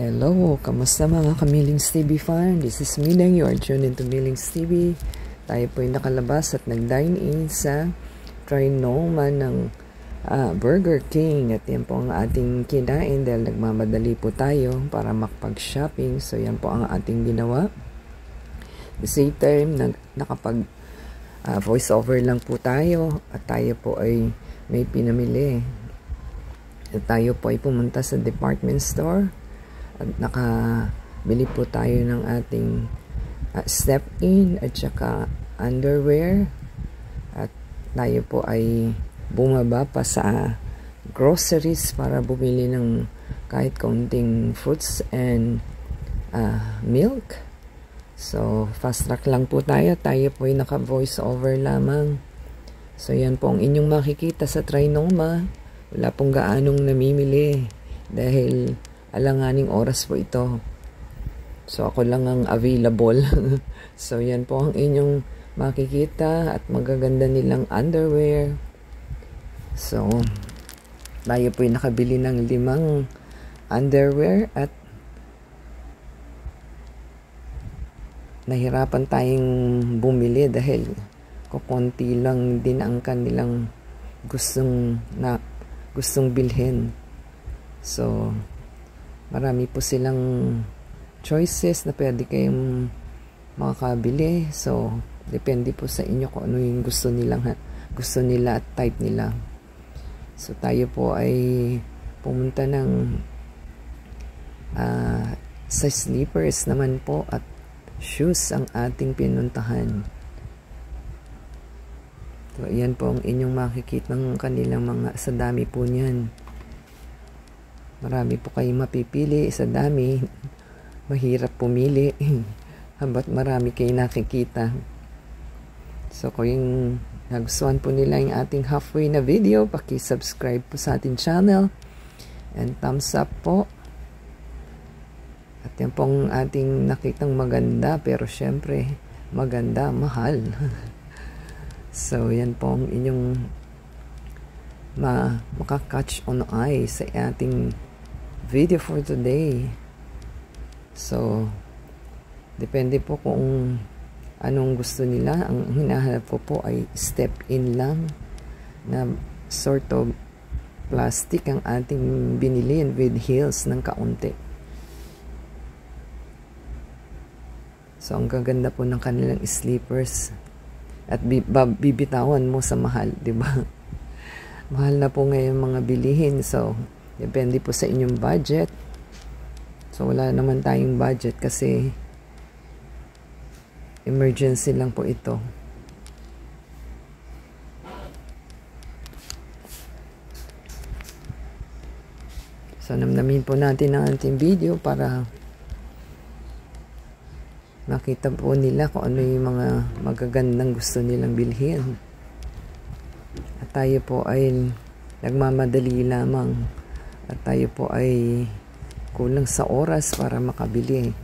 Hello, kamusta mga ka-Millings TV fan? This is Minang, you are tuned into Millings TV. Tayo po ay nakalabas at nag-dine-in sa Trinoma ng Burger King. At yan po ang ating kinain dahil nagmamadali po tayo para makapag-shopping. So yan po ang ating ginawa. The same time, nakapag voice-over lang po tayo at tayo po ay may pinamili. At tayo po ay pumunta sa department store. At nakabili po tayo ng ating step-in at saka underwear. At tayo po ay bumaba pa sa groceries para bumili ng kahit kaunting fruits and milk. So, fast track lang po tayo. Tayo po ay naka-voice over lamang. So, yan po ang inyong makikita sa Trinoma. Wala pong gaanong namimili dahil alanganing oras po ito. So, ako lang ang available. So, yan po ang inyong makikita at magaganda nilang underwear. So, tayo po ay nakabili ng 5 underwear at nahirapan tayong bumili dahil kukunti lang din ang kanilang gustong bilhin. So, marami po silang choices na pwede kayong makakabili. So, depende po sa inyo kung ano yung gusto nila at type nila. So, tayo po ay pumunta ng sa slippers naman po at shoes ang ating pinuntahan. So, ayan po ang inyong makikita ng kanilang mga, sa dami po niyan. Marami po kayong mapipili sa dami. Mahirap pumili. Habat marami kayong nakikita. So, kung yung nagustuhan po nila yung ating halfway na video, paki-subscribe po sa ating channel. And thumbs up po. At yan pong ating nakitang maganda, pero syempre, maganda, mahal. So, yan pong inyong makakatch on eye sa ating video for today. So, depende po kung anong gusto nila. Ang hinahanap ko po ay step-in lang na sort of plastic ang ating binili with heels ng kaunti. So, ang gaganda po ng kanilang slippers. At bibitawan mo sa mahal, di ba? Mahal na po ngayon mga bilihin. So, depende po sa inyong budget. So, wala naman tayong budget kasi emergency lang po ito. So, namnamin po natin ang ating video para makita po nila kung ano yung mga magagandang gusto nilang bilhin. At tayo po ay nagmamadali lamang. At tayo po ay kulang sa oras para makabili.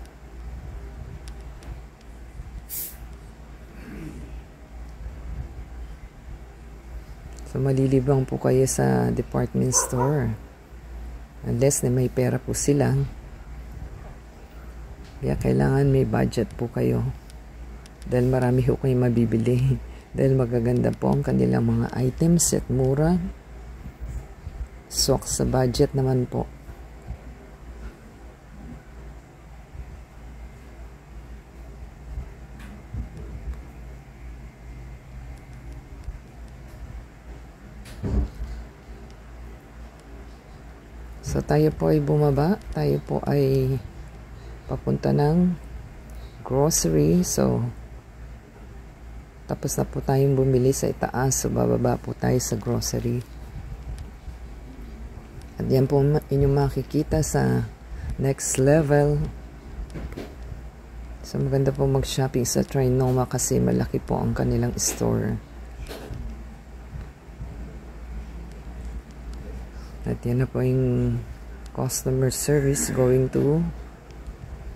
So, malilibang po kayo sa department store. Unless na may pera po sila. Kaya kailangan may budget po kayo. Dahil marami po kayo mabibili. Dahil magaganda po ang kanilang mga items at mura. Swak sa budget naman po. So, tayo po ay bumaba. Tayo po ay papunta ng grocery. So, tapos na po tayong bumili sa itaas. So, bababa po tayo sa grocery. At yan po inyong makikita sa next level. So, maganda po mag-shopping sa Trinoma kasi malaki po ang kanilang store. At yan na po yung customer service going to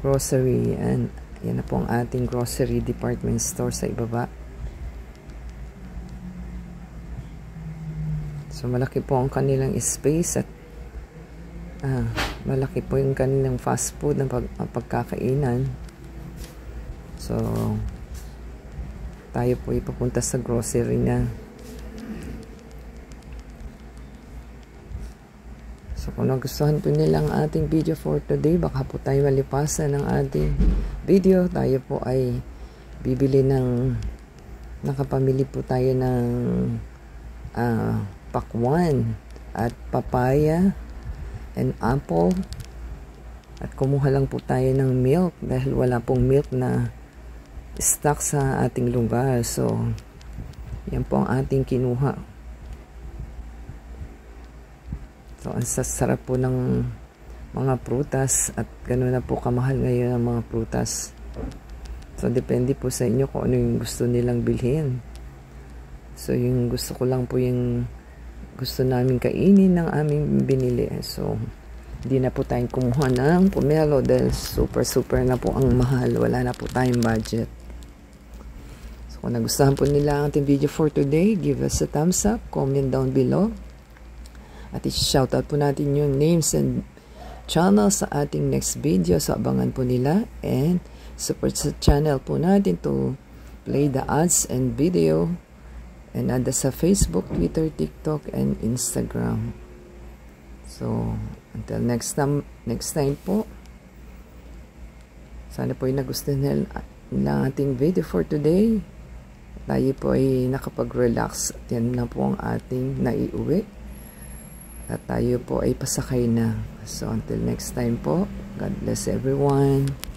grocery. And yan na po ang ating grocery department store sa ibaba. So, malaki po ang kanilang space at malaki po yung kanilang fast food na pagkakainan. So, tayo po ipapunta sa grocery na. So, kung nagustuhan po nila ang ating video for today, baka po tayo malipasan ng ating video. Tayo po ay bibili nakapamili po tayo ng pakwan at papaya and apple. At kumuha lang po tayo ng milk dahil wala pong milk na stock sa ating lugar. So, yan po ang ating kinuha. So, ang sasarap po ng mga prutas at gano'n na po kamahal ngayon ang mga prutas. So, depende po sa inyo kung ano yung gusto nilang bilhin. So, yung gusto ko lang po yung gusto namin kainin ng aming binili. So, hindi na po tayong kumuha ng pomelo dahil super na po ang mahal. Wala na po tayong budget. So, kung nagustuhan po nila ang ating video for today, give us a thumbs up, comment down below. At i-shoutout po natin yung names and channels sa ating next video. So, abangan po nila. And support sa channel po natin to play the ads and video. And nanda sa Facebook, Twitter, TikTok, and Instagram. So, until next time po. Sana po ay nagustuhan nila ating video for today. Tayo po ay nakapag-relax. At yan na po ang ating naiuwi. At tayo po ay pasakay na. So, until next time po. God bless everyone.